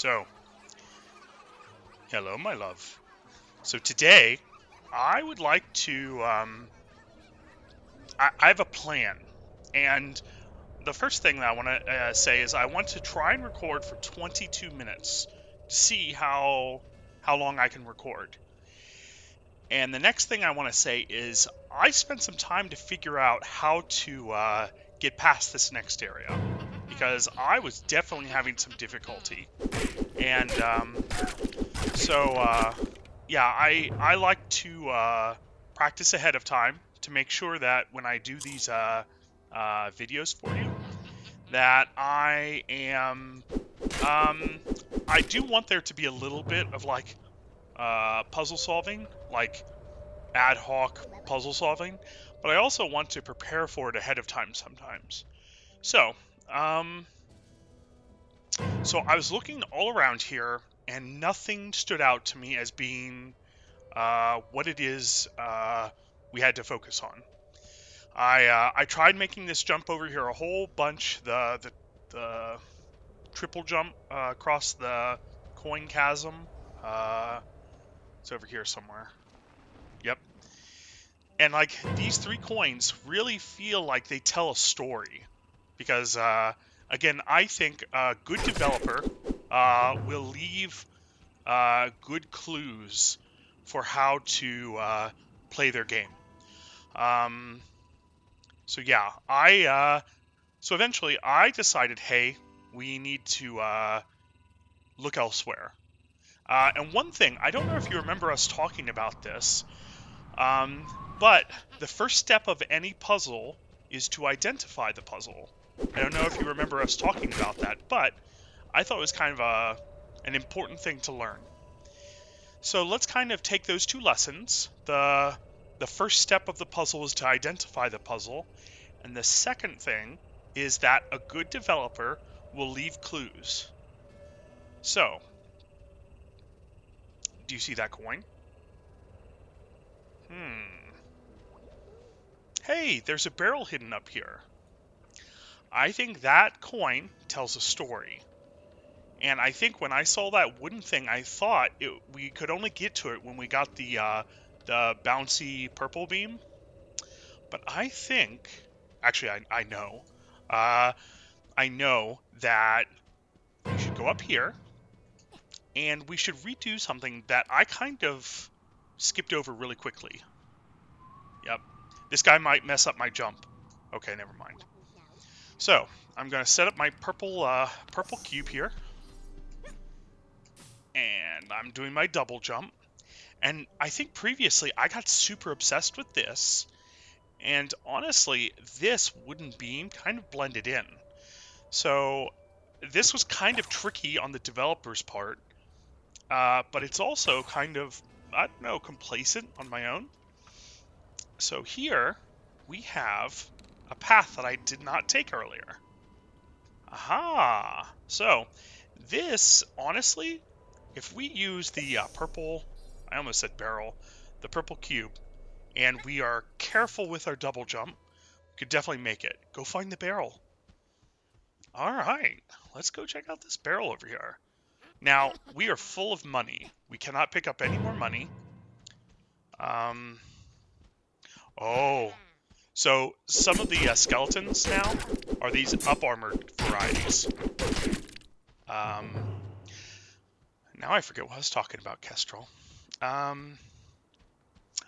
So, hello, my love. So today, I would like to, I have a plan. And the first thing that I want to say is I want to try and record for 22 minutes to see how long I can record. And the next thing I want to say is I spent some time to figure out how to get past this next area because I was definitely having some difficulty. And yeah, I like to practice ahead of time to make sure that when I do these videos for you, that I do want there to be a little bit of like puzzle solving, like ad hoc puzzle solving, but I also want to prepare for it ahead of time sometimes. So, um, so I was looking all around here, and nothing stood out to me as being what it is we had to focus on. I tried making this jump over here a whole bunch. The triple jump across the coin chasm. It's over here somewhere. Yep. And like these 3 coins really feel like they tell a story because again, I think a good developer will leave good clues for how to play their game. So yeah, so eventually I decided, hey, we need to look elsewhere. And one thing, I don't know if you remember us talking about this, but the first step of any puzzle is to identify the puzzle. I don't know if you remember us talking about that, but I thought it was kind of an important thing to learn. So let's kind of take those 2 lessons. The first step of the puzzle is to identify the puzzle, and the second thing is that a good developer will leave clues. So, do you see that coin? Hey, there's a barrel hidden up here. I think that coin tells a story. And I think when I saw that wooden thing, I thought we could only get to it when we got the bouncy purple beam. But I think, actually, I know. I know that we should go up here, and we should redo something that I kind of skipped over really quickly. Yep. This guy might mess up my jump. Okay, never mind. So, I'm going to set up my purple cube here. And I'm doing my double jump. And I think previously I got super obsessed with this. And honestly, this wooden beam kind of blended in. So this was kind of tricky on the developer's part. But it's also kind of, I don't know, complacent on my own. So here we have a path that I did not take earlier. Aha! So this, honestly, if we use the purple, I almost said barrel, the purple cube, and we are careful with our double jump, we could definitely make it. Go find the barrel. All right, let's go check out this barrel over here. Now, we are full of money. We cannot pick up any more money. Oh, so some of the skeletons now are these up-armored varieties. Now I forget what I was talking about, Kestrel. Oh,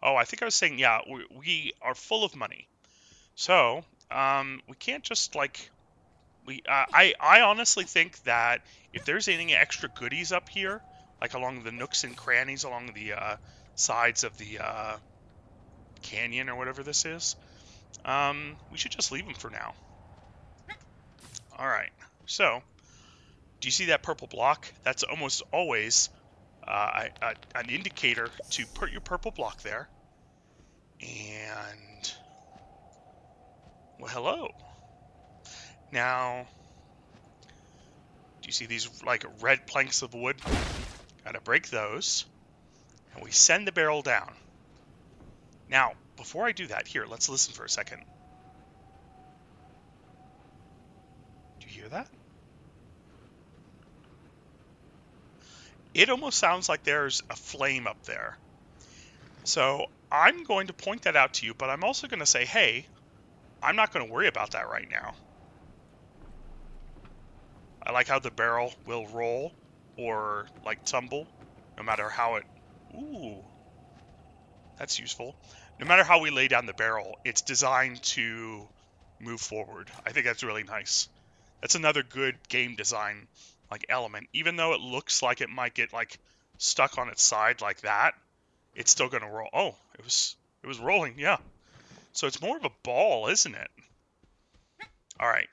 I think I was saying, yeah, we are full of money. So, we can't just, like, I honestly think that if there's any extra goodies up here, like along the nooks and crannies along the sides of the canyon or whatever this is, we should just leave them for now. All right, so, do you see that purple block? That's almost always an indicator to put your purple block there. And, well, hello. Now, do you see these like red planks of wood? Gotta break those. And we send the barrel down. Now, before I do that, here, let's listen for a second. Do you hear that? It almost sounds like there's a flame up there. So I'm going to point that out to you, but I'm also going to say, hey, I'm not going to worry about that right now. I like how the barrel will roll or like tumble, no matter how it... Ooh, that's useful. No matter how we lay down the barrel, it's designed to move forward. I think that's really nice. That's another good game design like element. Even though it looks like it might get like stuck on its side like that, it's still going to roll. Oh, it was rolling, yeah. So it's more of a ball, isn't it? All right.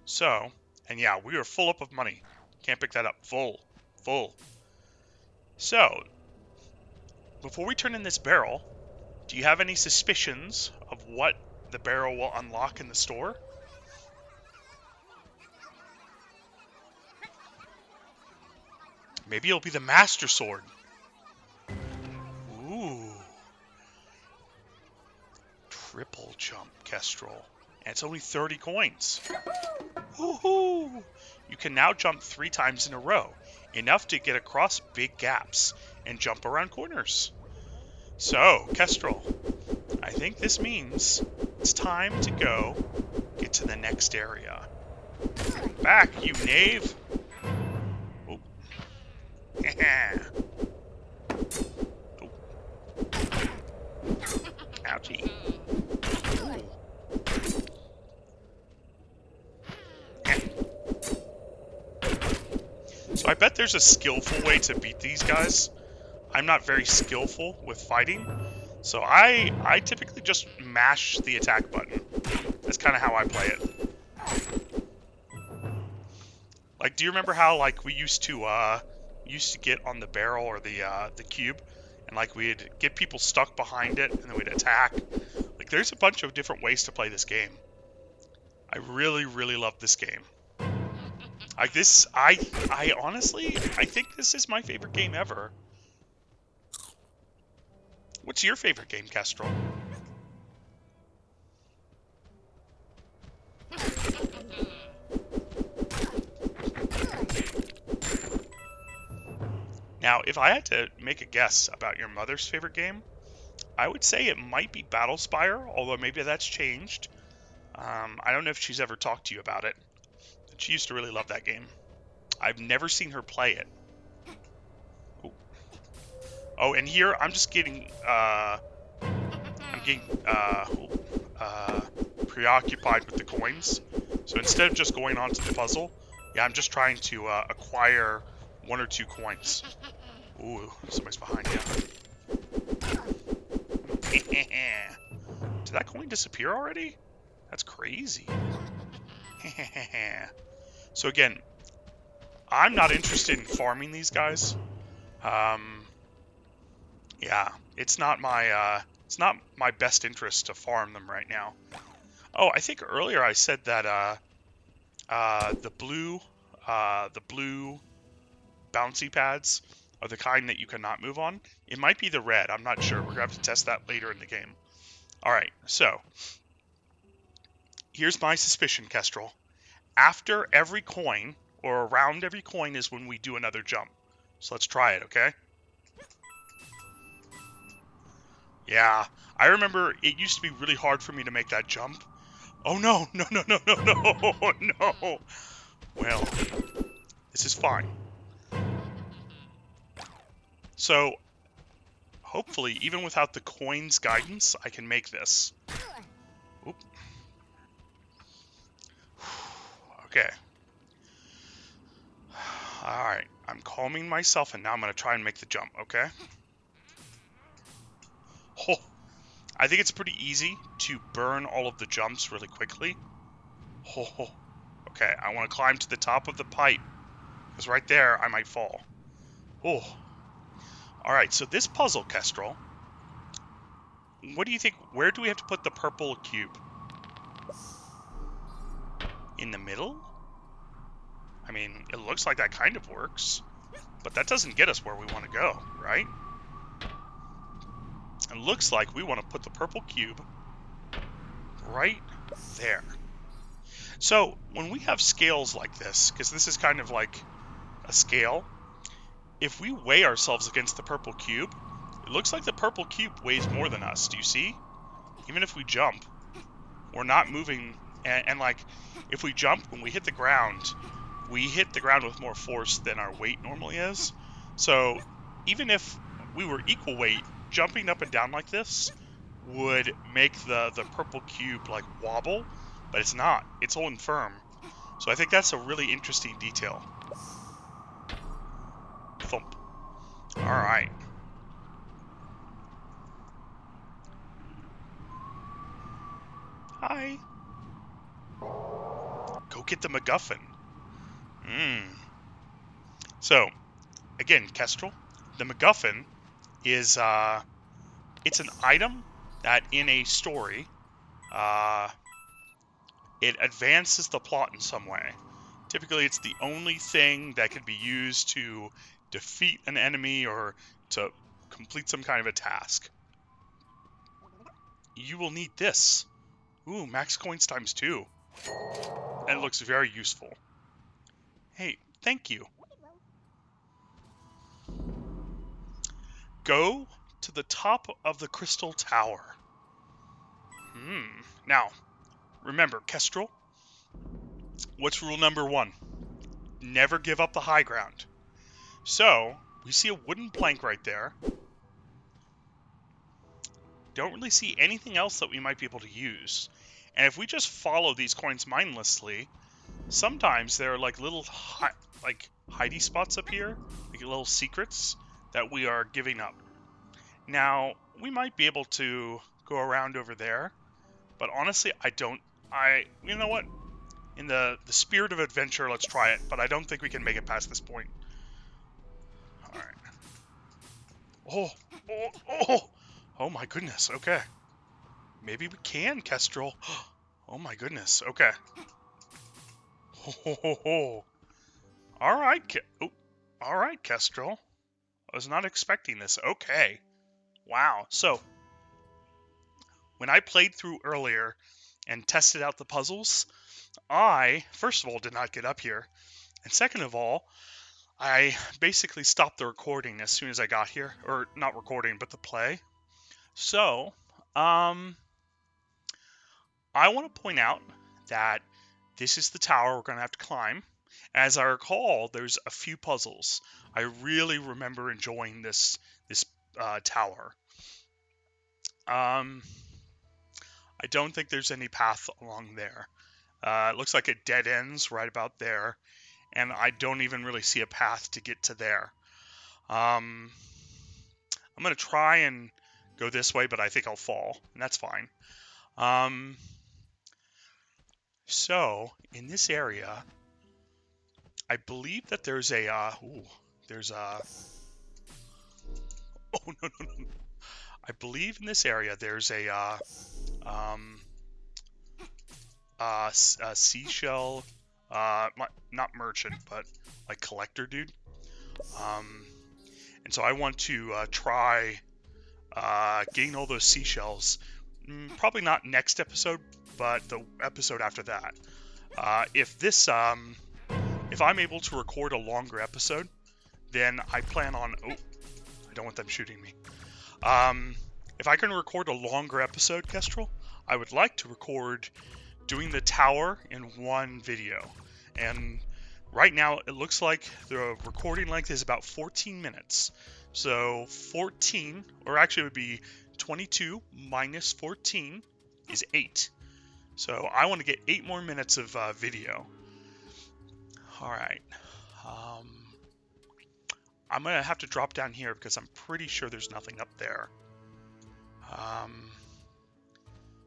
So, and yeah, we are full up of money. Can't pick that up. Full. So, before we turn in this barrel, do you have any suspicions of what the barrel will unlock in the store? Maybe it'll be the Master Sword. Ooh. Triple jump, Kestrel. And it's only 30 coins. Woohoo! You can now jump 3 times in a row, enough to get across big gaps and jump around corners. So, Kestrel, I think this means it's time to go get to the next area. Back, you knave! Oh. Oh. Ouchie. So I bet there's a skillful way to beat these guys. I'm not very skillful with fighting, so I typically just mash the attack button. That's kind of how I play it. Like, do you remember how like we used to get on the barrel or the cube, and like we'd get people stuck behind it, and then we'd attack. Like, there's a bunch of different ways to play this game. I really love this game. Like this, I honestly, I think this is my favorite game ever. What's your favorite game, Kestrel? Now, if I had to make a guess about your mother's favorite game, I would say it might be Battlespire, although maybe that's changed. I don't know if she's ever talked to you about it. She used to really love that game. I've never seen her play it. Oh, and here I'm just getting preoccupied with the coins. So instead of just going on to the puzzle, yeah, I'm just trying to acquire 1 or 2 coins. Ooh, somebody's behind you. Did that coin disappear already? That's crazy. So again, I'm not interested in farming these guys. Yeah, it's not my best interest to farm them right now. Oh, I think earlier I said that the blue bouncy pads are the kind that you cannot move on. It might be the red. I'm not sure. We're gonna have to test that later in the game. All right, so here's my suspicion, Kestrel. After every coin, or around every coin, is when we do another jump. So let's try it, okay? Yeah, I remember it used to be really hard for me to make that jump. Oh no, no. Well, this is fine. So, hopefully, even without the coins guidance, I can make this. Oop. Okay. Alright, I'm calming myself, and now I'm going to try and make the jump, okay? Oh, I think it's pretty easy to burn all of the jumps really quickly. Oh, okay, I want to climb to the top of the pipe, because right there, I might fall. Oh. Alright, so this puzzle, Kestrel, what do you think? Where do we have to put the purple cube? In the middle? I mean, it looks like that kind of works, but that doesn't get us where we want to go, right? It looks like we want to put the purple cube right there. So, when we have scales like this, because this is kind of like a scale, if we weigh ourselves against the purple cube, it looks like the purple cube weighs more than us. Do you see? Even if we jump, we're not moving. And like, if we jump, when we hit the ground with more force than our weight normally is. So even if we were equal weight, jumping up and down like this would make the purple cube like wobble, but it's not. It's holding firm. So I think that's a really interesting detail. Thump. All right. Hi. Go get the MacGuffin. So, again, Kestrel, the MacGuffin is it's an item that in a story it advances the plot in some way. Typically, it's the only thing that could be used to defeat an enemy or to complete some kind of a task. You will need this. Ooh, max coins times 2. And it looks very useful. Hey, thank you. Go to the top of the crystal tower. Now, remember, Kestrel, what's rule number 1? Never give up the high ground. So, we see a wooden plank right there. Don't really see anything else that we might be able to use. And if we just follow these coins mindlessly, sometimes there are like little hidey spots up here, like little secrets that we are giving up. Now, we might be able to go around over there, but honestly, you know what? In the spirit of adventure, let's try it, but I don't think we can make it past this point. Alright. Oh my goodness, okay. Maybe we can, Kestrel. Oh my goodness, okay. Alright, Kestrel. I was not expecting this. Okay. Wow. So, when I played through earlier and tested out the puzzles, I, first of all, did not get up here. And second of all, I basically stopped the recording as soon as I got here. Or, not recording, but the play. So, I want to point out that this is the tower we're going to have to climb. As I recall, there's a few puzzles. I really remember enjoying this tower. I don't think there's any path along there. It looks like it dead ends right about there, and I don't even really see a path to get to there. I'm going to try and go this way, but I think I'll fall, and that's fine. So, in this area, I believe that there's a, oh, no. I believe in this area there's a seashell, not merchant, but like collector dude. And so I want to try getting all those seashells. Probably not next episode, but the episode after that. If I'm able to record a longer episode, then I plan on. Oh, I don't want them shooting me. If I can record a longer episode, Kestrel, I would like to record doing the tower in one video. And right now, it looks like the recording length is about 14 minutes. So 14, or actually it would be 22 minus 14 is 8. So I want to get 8 more minutes of video. Alright. I'm going to have to drop down here because I'm pretty sure there's nothing up there.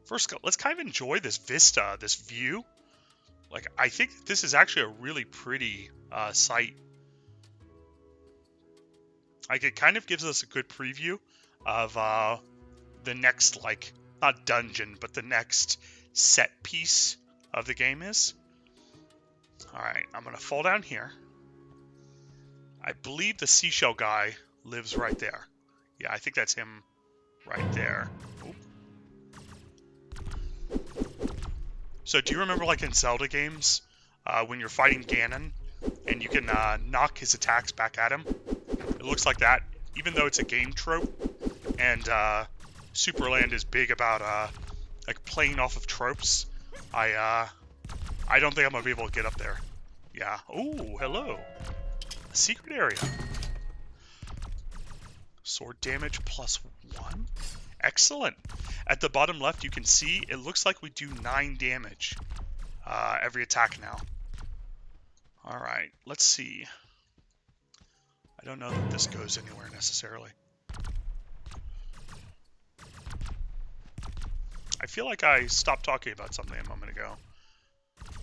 First, let's kind of enjoy this vista, this view. Like, I think this is actually a really pretty site. Like, it kind of gives us a good preview of the next, like, not dungeon, but the next set piece of the game is. Alright, I'm going to fall down here. I believe the seashell guy lives right there. Yeah, I think that's him right there. Oop. So do you remember, like, in Zelda games, when you're fighting Ganon, and you can knock his attacks back at him? It looks like that, even though it's a game trope, and Supraland is big about like playing off of tropes. I don't think I'm gonna be able to get up there. Yeah. Ooh, hello. A secret area. Sword damage +1. Excellent. At the bottom left, you can see it looks like we do 9 damage every attack now. All right, let's see. I don't know that this goes anywhere necessarily. I feel like I stopped talking about something a moment ago.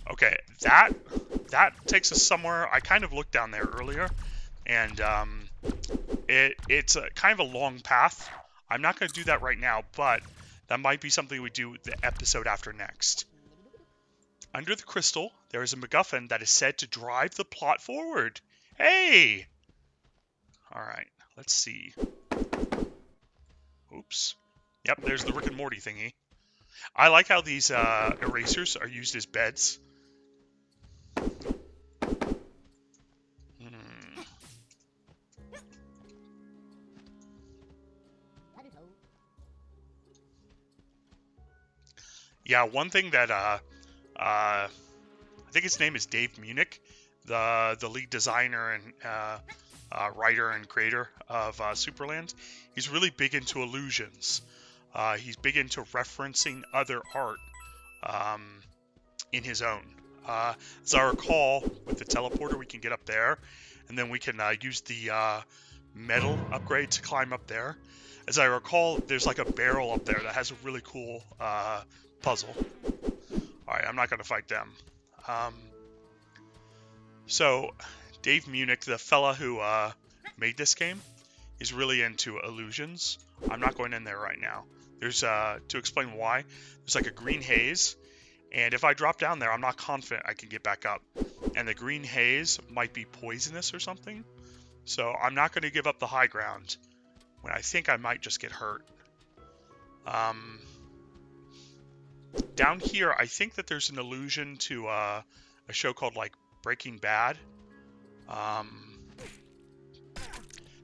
Okay, that takes us somewhere. I kind of looked down there earlier, and it's a kind of a long path. I'm not going to do that right now, but that might be something we do the episode after next. Under the crystal, there is a MacGuffin that is said to drive the plot forward. Hey! Alright, let's see. Oops. Yep, there's the Rick and Morty thingy. I like how these erasers are used as beds. Yeah, one thing that I think his name is Dave Munich, the lead designer and writer and creator of Supraland. He's really big into illusions. He's big into referencing other art in his own. As I recall, with the teleporter, we can get up there, and then we can use the metal upgrade to climb up there. As I recall, there's like a barrel up there that has a really cool puzzle. Alright, I'm not going to fight them. So, Dave Munich, the fella who made this game, is really into illusions. I'm not going in there right now. There's, to explain why, there's like a green haze, and if I drop down there, I'm not confident I can get back up. And the green haze might be poisonous or something, so I'm not going to give up the high ground when I think I might just get hurt. Down here, I think that there's an allusion to a show called, like, Breaking Bad.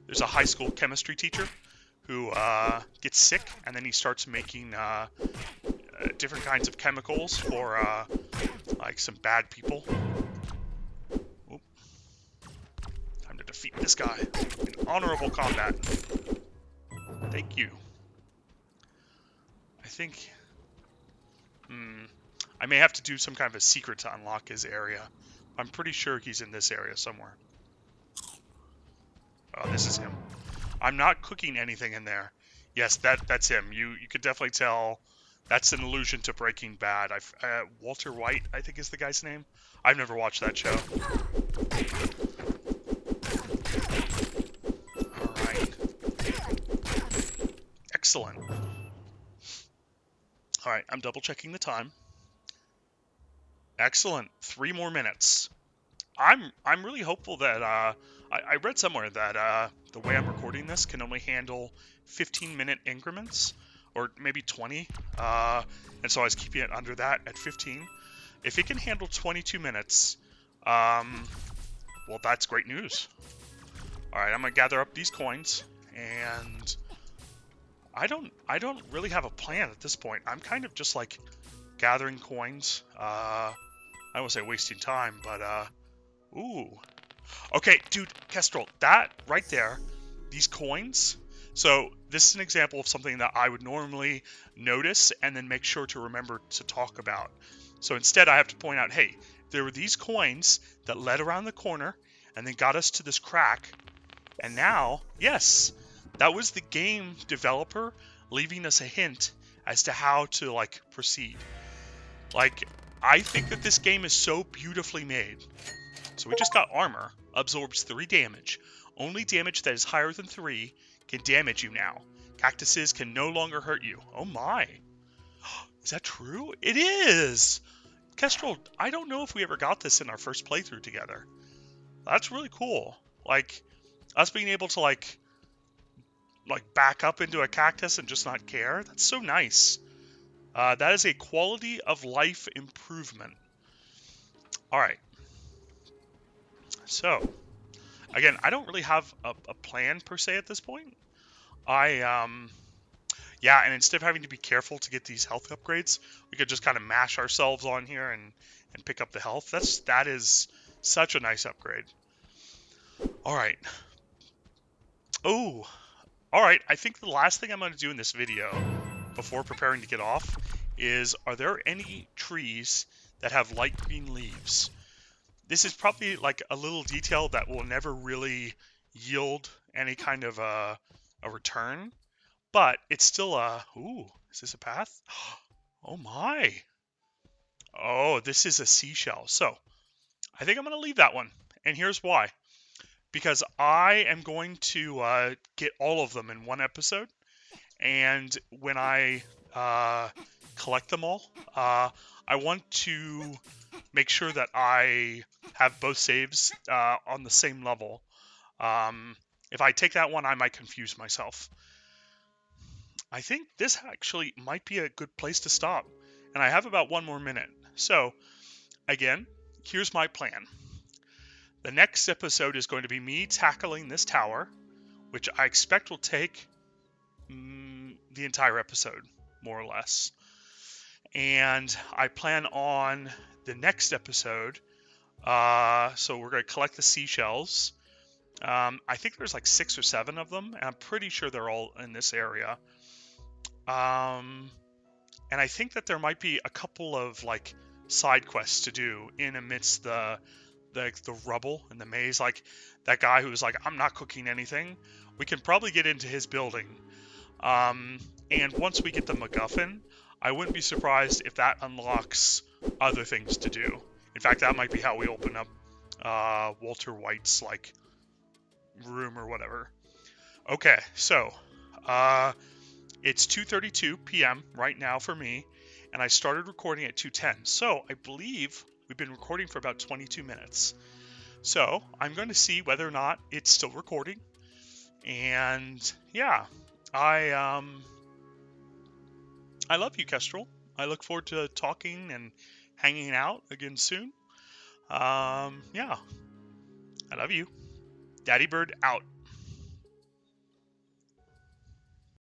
There's a high school chemistry teacher who gets sick, and then he starts making different kinds of chemicals for, like, some bad people. Oop. Time to defeat this guy in honorable combat. Thank you. I think... I may have to do some kind of a secret to unlock his area. I'm pretty sure he's in this area somewhere. Oh, this is him. I'm not cooking anything in there. Yes, that's him. You could definitely tell that's an allusion to Breaking Bad. Walter White, I think is the guy's name. I've never watched that show. Alright. Excellent. Alright, I'm double checking the time. Excellent. 3 more minutes. I'm really hopeful that I read somewhere that the way I'm recording this can only handle 15-minute increments, or maybe 20. And so I was keeping it under that at 15. If it can handle 22 minutes, well, that's great news. All right, I'm gonna gather up these coins, and I don't really have a plan at this point. I'm kind of just like gathering coins. I don't want to say wasting time, but ooh. Okay, dude, Kestrel, that right there, these coins. So this is an example of something that I would normally notice and then make sure to remember to talk about. So instead I have to point out, hey, there were these coins that led around the corner and then got us to this crack. And now, yes, that was the game developer leaving us a hint as to how to, like, proceed. Like, I think that this game is so beautifully made. So we just got armor, absorbs 3 damage. Only damage that is higher than 3 can damage you now. Cactuses can no longer hurt you. Oh my. Is that true? It is! Kestrel, I don't know if we ever got this in our first playthrough together. That's really cool. Like, us being able to, like back up into a cactus and just not care. That's so nice. That is a quality of life improvement. Alright. So, Again, I don't really have a plan per se at this point. Yeah, and instead of having to be careful to get these health upgrades, we could just kind of mash ourselves on here and pick up the health. That is such a nice upgrade. All right. Oh, all right. I think the last thing I'm going to do in this video before preparing to get off is, are there any trees that have light green leaves? This is probably like a little detail that will never really yield any kind of a return, but it's still a, ooh, is this a path? Oh my. Oh, this is a seashell. So I think I'm going to leave that one. And here's why. Because I am going to get all of them in one episode. And when I collect them all, I want to make sure that I have both saves on the same level. If I take that one, I might confuse myself. I think this actually might be a good place to stop. And I have about 1 more minute. So, again, here's my plan. The next episode is going to be me tackling this tower, which I expect will take the entire episode, more or less. And I plan on the next episode, so we're going to collect the seashells. I think there's like 6 or 7 of them, and I'm pretty sure they're all in this area. And I think that there might be a couple of like side quests to do in amidst the rubble and the maze. Like that guy who was like, I'm not cooking anything. We can probably get into his building. And once we get the MacGuffin, I wouldn't be surprised if that unlocks other things to do. In fact, that might be how we open up Walter White's like room or whatever. Okay, so it's 2:32 p.m. right now for me, and I started recording at 2:10. So I believe we've been recording for about 22 minutes. So I'm going to see whether or not it's still recording. And yeah, I love you, Kestrel. I look forward to talking and hanging out again soon. Yeah, I love you. Daddy Bird out.